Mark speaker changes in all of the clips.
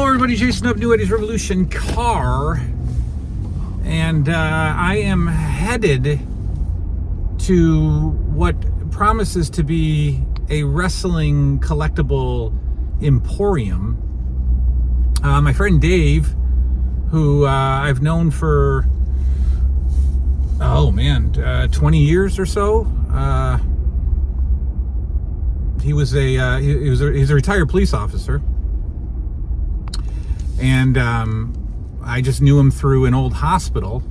Speaker 1: everybody, Jason of New 80s Revolution Car, and I am headed to what promises to be a wrestling collectible emporium. My friend Dave, who I've known for 20 years or so. He's a retired police officer. And I just knew him through an old hospital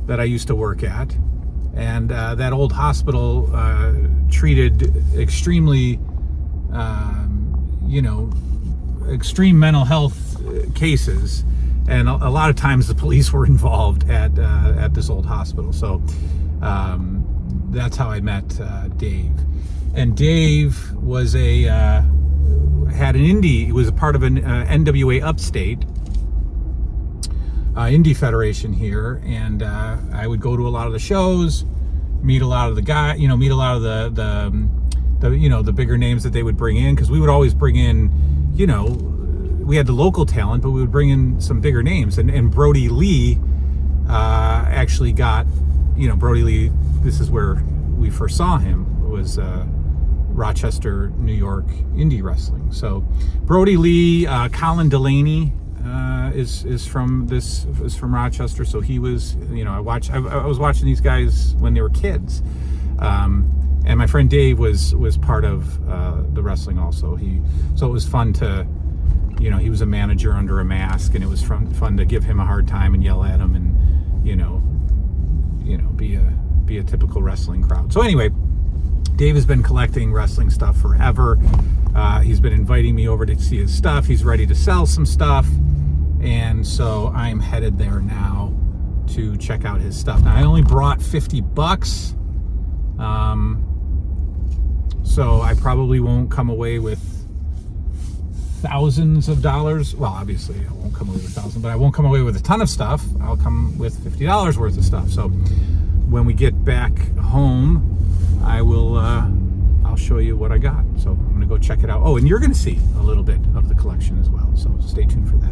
Speaker 1: that I used to work at. And that old hospital treated extremely, extreme mental health cases. And a lot of times the police were involved at this old hospital. So that's how I met Dave. And Dave was he was a part of an NWA Upstate Indie Federation here, and I would go to a lot of the shows, meet a lot of the the bigger names that they would bring in, because we would always bring in, we had the local talent, but we would bring in some bigger names, and Brody Lee actually got, Brody Lee, this is where we first saw him, was Rochester, New York indie wrestling. So Brody Lee, Colin Delaney is from Rochester. So he was, I was watching these guys when they were kids, and my friend Dave was part of the wrestling also. So it was fun to, he was a manager under a mask, and it was fun to give him a hard time and yell at him, and be a typical wrestling crowd. So anyway, Dave has been collecting wrestling stuff forever. He's been inviting me over to see his stuff. He's ready to sell some stuff. And so I'm headed there now to check out his stuff. Now, I only brought $50. So I probably won't come away with thousands of dollars. Well, obviously I won't come away with $1,000, but I won't come away with a ton of stuff. I'll come with $50 worth of stuff. So when we get back home, I'll show you what I got. So I'm going to go check it out. Oh, and you're going to see a little bit of the collection as well. So stay tuned for that.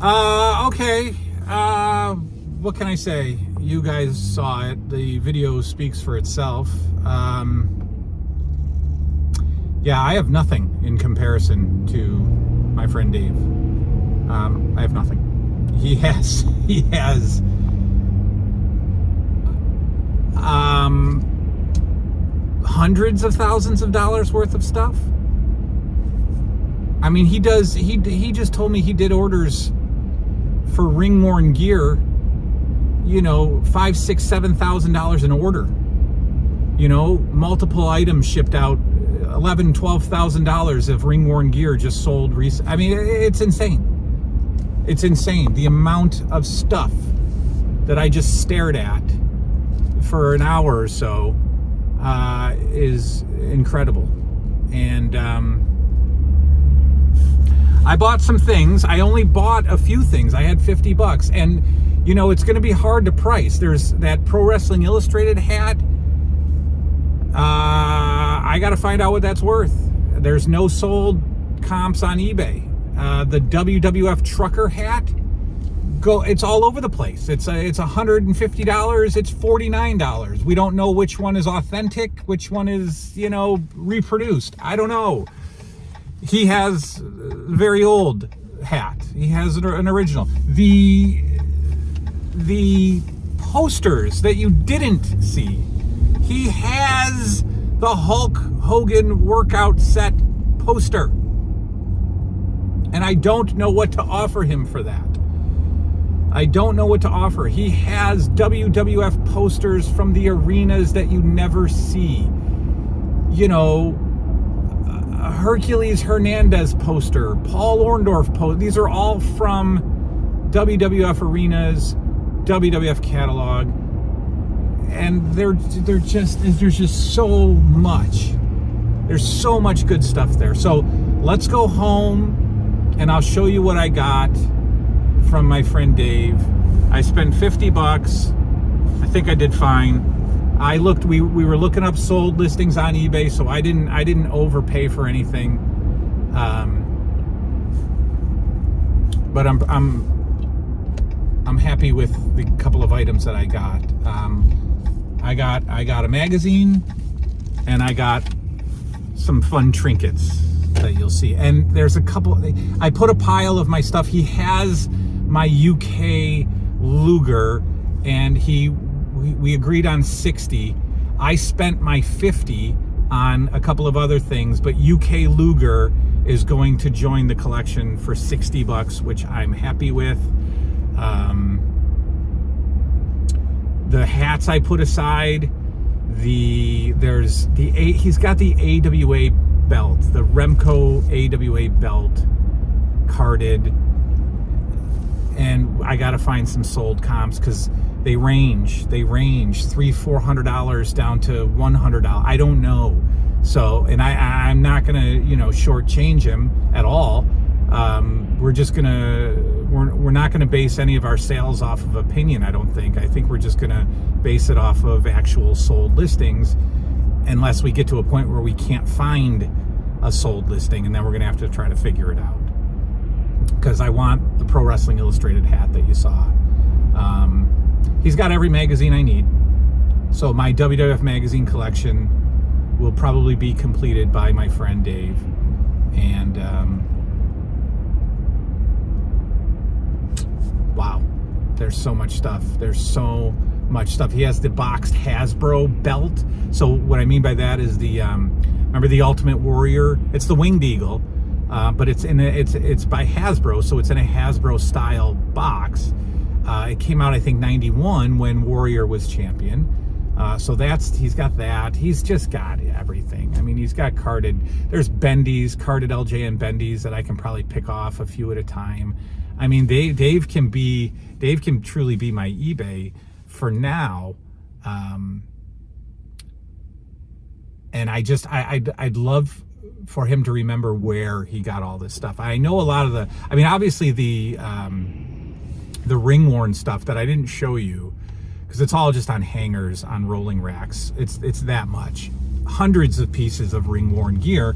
Speaker 1: Okay. What can I say? You guys saw it. The video speaks for itself. Yeah, I have nothing in comparison to my friend Dave. I have nothing. He has hundreds of thousands of dollars worth of stuff. I mean, he just told me he did orders for ring-worn gear, $5,000, $6,000, $7,000 an order. Multiple items shipped out, $11,000, $12,000 of ring-worn gear just sold recently. I mean, it's insane. It's insane. The amount of stuff that I just stared at for an hour or so is incredible. And I bought some things. I only bought a few things. I had $50, and it's going to be hard to price. There's that Pro Wrestling Illustrated hat. I got to find out what that's worth. There's no sold comps on eBay. The WWF trucker hat, it's all over the place. It's $150. It's $49. We don't know which one is authentic, which one is reproduced. I don't know. He has a very old hat. He has an original. The posters that you didn't see. He has the Hulk Hogan workout set poster. And I don't know what to offer him for that. I don't know what to offer. He has WWF posters from the arenas that you never see. Hercules Hernandez poster, Paul Orndorff poster. These are all from WWF arenas, WWF catalog. And there's just so much. There's so much good stuff there. So let's go home and I'll show you what I got from my friend Dave. I spent $50. I think I did fine. I looked. We were looking up sold listings on eBay, so I didn't overpay for anything. But I'm happy with the couple of items that I got. I got a magazine, and I got some fun trinkets that you'll see. And there's a couple. I put a pile of my stuff. He has my UK Luger, and we agreed on 60. I spent my 50 on a couple of other things, but UK Luger is going to join the collection for $60, which I'm happy with. The hats I put aside. He's got the AWA belt, the Remco AWA belt, carded, and I gotta find some sold comps because they range $300-$400 down to $100. I don't know. So, and I'm not gonna shortchange him at all. We're not gonna base any of our sales off of opinion. I don't think. I think we're just gonna base it off of actual sold listings, unless we get to a point where we can't find a sold listing, and then we're gonna have to try to figure it out. Because I want the Pro Wrestling Illustrated hat that you saw. He's got every magazine I need. So my WWF magazine collection will probably be completed by my friend Dave. And wow, there's so much stuff. He has the boxed Hasbro belt. So what I mean by that is remember the Ultimate Warrior? It's the Winged Eagle. But it's by Hasbro, so it's in a Hasbro style box. It came out, I think, 91 when Warrior was champion. So he's got that. He's just got everything. I mean, he's got carded. There's bendies, carded LJN bendies that I can probably pick off a few at a time. I mean, Dave can truly be my eBay for now. And I'd love for him to remember where he got all this stuff. I know a lot of obviously the ring-worn stuff that I didn't show you, because it's all just on hangers, on rolling racks. It's that much. Hundreds of pieces of ring-worn gear,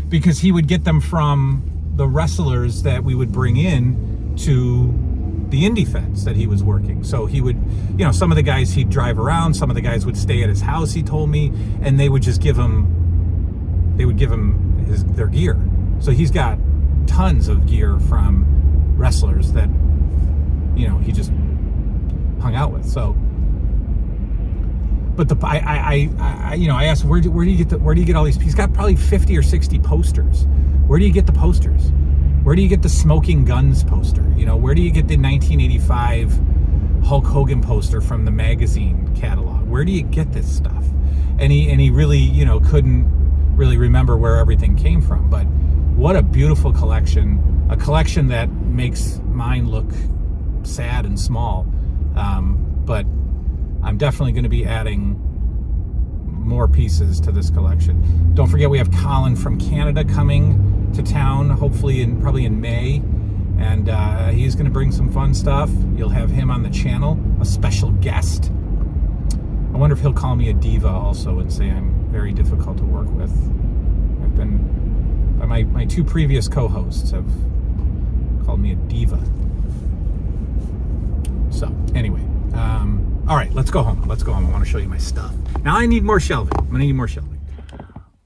Speaker 1: because he would get them from the wrestlers that we would bring in to the indie feds that he was working. So he would, some of the guys he'd drive around, some of the guys would stay at his house, he told me, and they would just give him their gear. So he's got tons of gear from wrestlers that, he just hung out with. So, but I asked him, where do you get all these? He's got probably 50 or 60 posters. Where do you get the posters? Where do you get the Smoking Guns poster? Where do you get the 1985 Hulk Hogan poster from the magazine catalog? Where do you get this stuff? And he really, couldn't really remember where everything came from. But what a beautiful collection. A collection that makes mine look sad and small. But I'm definitely going to be adding more pieces to this collection. Don't forget, we have Colin from Canada coming to town, hopefully probably in May, and he's going to bring some fun stuff. You'll have him on the channel, a special guest. I wonder if he'll call me a diva also and say I'm very difficult to work with. I've been, my two previous co-hosts have called me a diva. So anyway, all right, let's go home. I want to show you my stuff. Now I need more shelving. I'm going to need more shelving.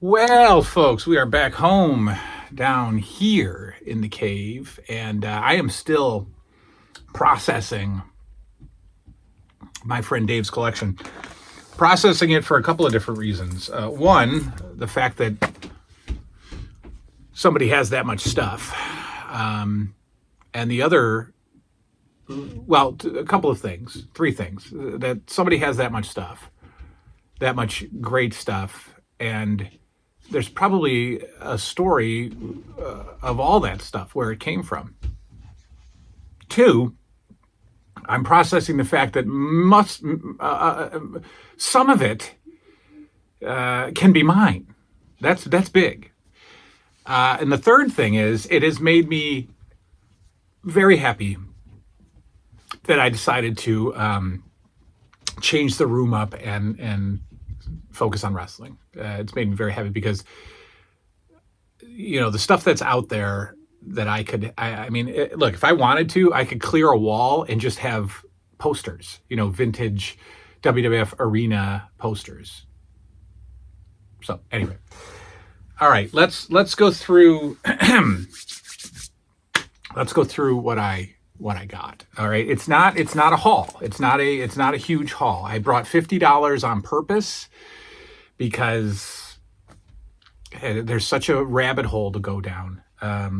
Speaker 1: Well, folks, we are back home down here in the cave, and I am still processing my friend Dave's collection. Processing it for a couple of different reasons. One, the fact that somebody has that much stuff. And the other, well, a couple of things, three things. That somebody has that much stuff, that much great stuff, and there's probably a story of all that stuff, where it came from. Two, I'm processing the fact that some of it can be mine. That's big. And the third thing is, it has made me very happy that I decided to change the room up and focus on wrestling. It's made me very happy because, the stuff that's out there that look, if I wanted to, I could clear a wall and just have posters, vintage WWF arena posters. So anyway, all right, let's go through, let's go through what I got. All right. It's not a haul. It's not a huge haul. I brought $50 on purpose because there's such a rabbit hole to go down. I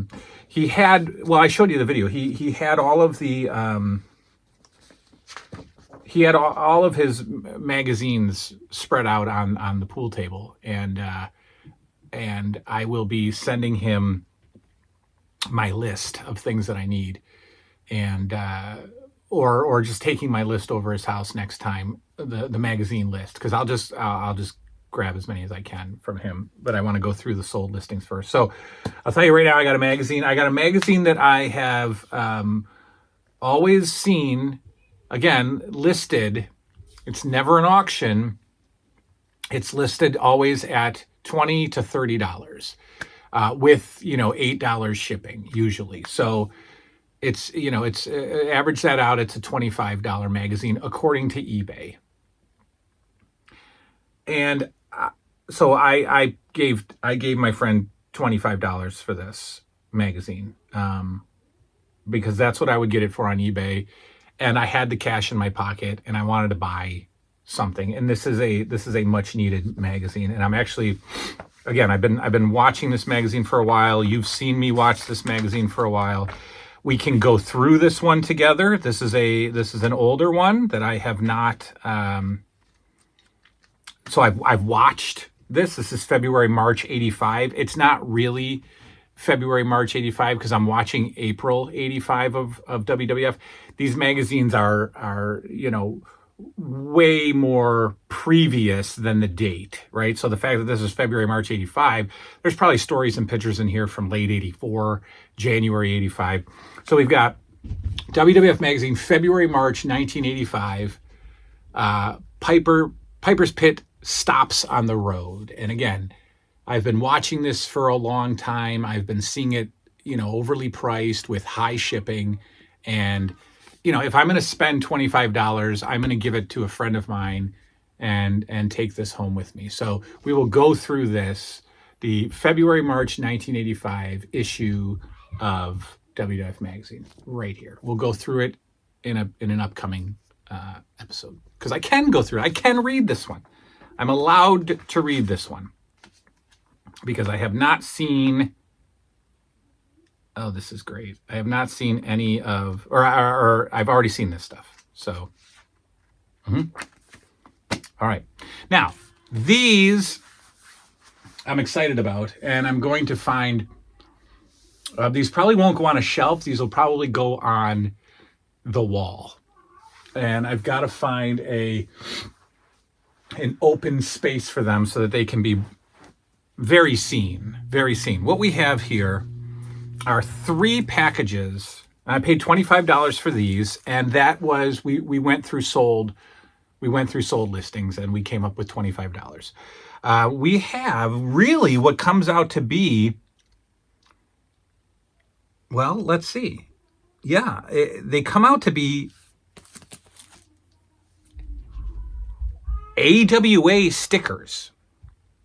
Speaker 1: showed you the video. He had all of the, he had all of his magazines spread out on the pool table, and I will be sending him my list of things that I need, and or just taking my list over his house next time, the magazine list, because I'll just grab as many as I can from him, but I want to go through the sold listings first. So I'll tell you right now, I got a magazine that I have always seen, again, listed. It's never an auction. It's listed always at $20 to $30 with $8 shipping usually. So it's average that out. It's a $25 magazine according to eBay. And so I gave my friend $25 for this magazine because that's what I would get it for on eBay, and I had the cash in my pocket and I wanted to buy something. And this is a much needed magazine, and I'm actually, again, I've been watching this magazine for a while. You've seen me watch this magazine for a while. We can go through this one together. This is an older one that I have not. So I've watched this. This is February, March 85. It's not really February, March 85 because I'm watching April 85 of WWF. These magazines are way more previous than the date, right? So the fact that this is February, March 85, there's probably stories and pictures in here from late 84, January 85. So we've got WWF magazine, February, March 1985, Piper's Pit stops on the road. And again, I've been watching this for a long time. I've been seeing it, overly priced with high shipping. And, if I'm going to spend $25, I'm going to give it to a friend of mine and take this home with me. So we will go through this, the February-March 1985 issue of WWF Magazine right here. We'll go through it in an upcoming episode, because I can go through it. I can read this one. I'm allowed to read this one because I have not seen. Oh, this is great. I have not seen any of, or I've already seen this stuff. So, all right. Now, these I'm excited about, and I'm going to find, these probably won't go on a shelf. These will probably go on the wall. And I've got to find an open space for them so that they can be very seen, very seen. What we have here are 3 packages. I paid $25 for these, and that was, we went through sold listings, and we came up with $25. We have really what comes out to be, well, let's see. Yeah, they come out to be AWA stickers,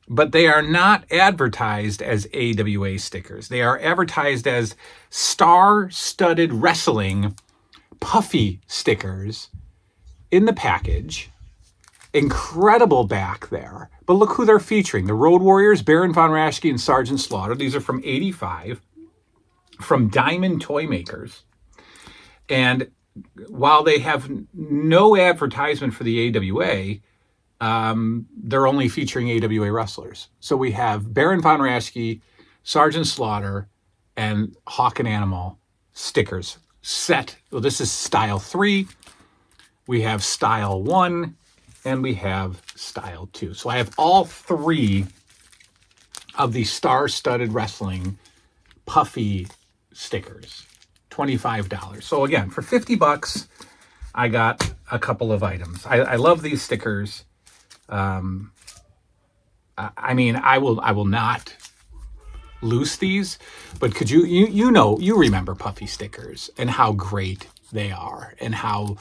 Speaker 1: but they are not advertised as AWA stickers. They are advertised as star-studded wrestling Puffy stickers in the package. Incredible back there. But look who they're featuring. The Road Warriors, Baron Von Raschke, and Sergeant Slaughter. These are from 85, from Diamond Toy Makers. And while they have no advertisement for the AWA, they're only featuring AWA wrestlers. So we have Baron Von Raschke, Sergeant Slaughter, and Hawk and Animal stickers set. Well, this is style 3. We have style 1, and we have style 2. So I have all 3 of the star-studded wrestling Puffy stickers, $25. So again, for $50, I got a couple of items. I love these stickers. I mean, I will not loose these, but could you remember Puffy stickers and how great they are, and how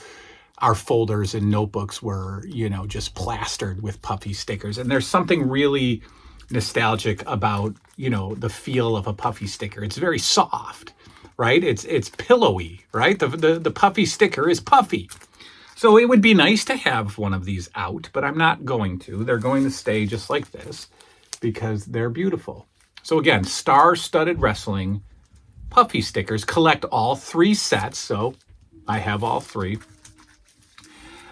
Speaker 1: our folders and notebooks were, just plastered with Puffy stickers. And there's something really nostalgic about, the feel of a Puffy sticker. It's very soft, right? It's pillowy, right? The Puffy sticker is puffy. So it would be nice to have one of these out, but I'm not going to. They're going to stay just like this because they're beautiful. So again, star-studded wrestling Puffy stickers. Collect all 3 sets, so I have all 3.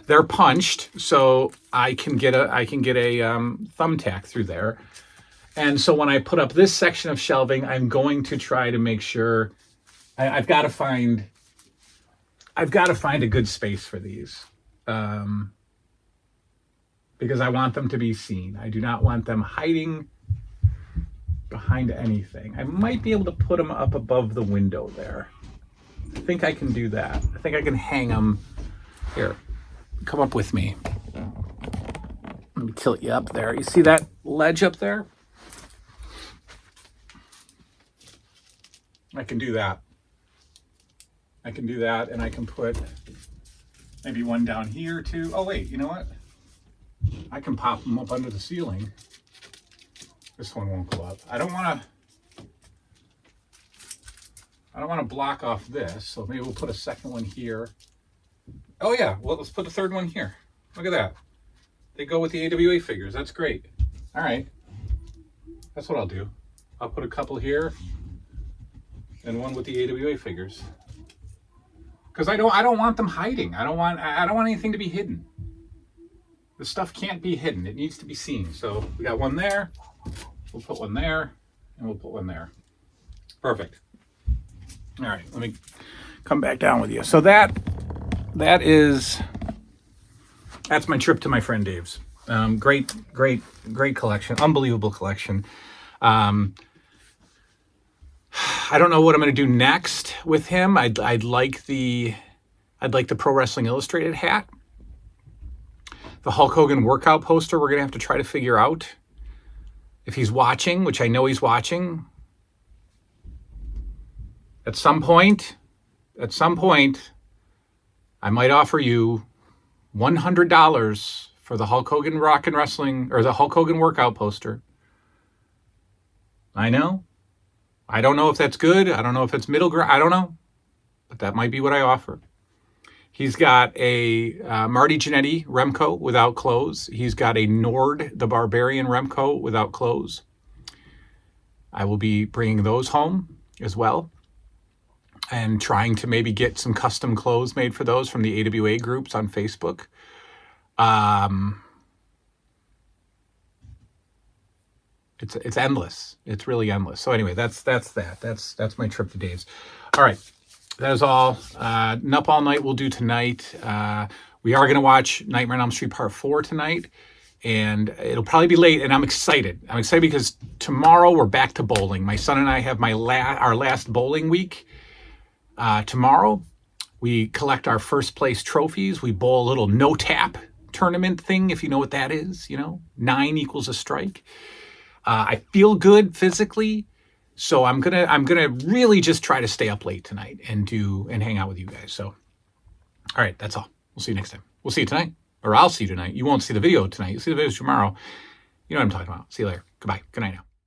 Speaker 1: They're punched, so I can get a thumbtack through there. And so when I put up this section of shelving, I'm going to try to make sure I've got to find a good space for these, because I want them to be seen. I do not want them hiding behind anything. I might be able to put them up above the window there. I think I can do that. I think I can hang them. Here, come up with me. Let me tilt you up there. You see that ledge up there? I can do that. I can do that, and I can put maybe one down here too. Oh wait, you know what? I can pop them up under the ceiling. This one won't go up. I don't want to block off this, so maybe we'll put a second one here. Oh yeah, well, let's put the third one here. Look at that. They go with the AWA figures. That's great. All right. That's what I'll do. I'll put a couple here and one with the AWA figures. Because I don't want them hiding. I don't want anything to be hidden. The stuff can't be hidden. It needs to be seen. So we got one there. We'll put one there, and we'll put one there. Perfect. All right, let me come back down with you. So that's my trip to my friend Dave's. Great collection. Unbelievable collection. I don't know what I'm going to do next with him. I'd like the Pro Wrestling Illustrated hat. The Hulk Hogan workout poster we're going to have to try to figure out. If he's watching, which I know he's watching, at some point, at some point, I might offer you $100 for the Hulk Hogan Rock and Wrestling, or the Hulk Hogan workout poster. I know. I don't know if that's good. I don't know if it's middle ground. I don't know. But that might be what I offer. He's got a Marty Jannetty Remco without clothes. He's got a Nord the Barbarian Remco without clothes. I will be bringing those home as well and trying to maybe get some custom clothes made for those from the AWA groups on Facebook. It's endless. It's really endless. So anyway, that's that. That's my trip to Dave's. All right. That is all. Nup All Night we'll do tonight. We are going to watch Nightmare on Elm Street Part 4 tonight. And it'll probably be late. And I'm excited. I'm excited because tomorrow we're back to bowling. My son and I have our last bowling week. Tomorrow we collect our first place trophies. We bowl a little no-tap tournament thing, if you know what that is. 9 equals a strike. I feel good physically. So I'm gonna really just try to stay up late tonight and hang out with you guys. So, all right, that's all. We'll see you next time. We'll see you tonight, or I'll see you tonight. You won't see the video tonight. You'll see the videos tomorrow. You know what I'm talking about. See you later. Goodbye. Good night now.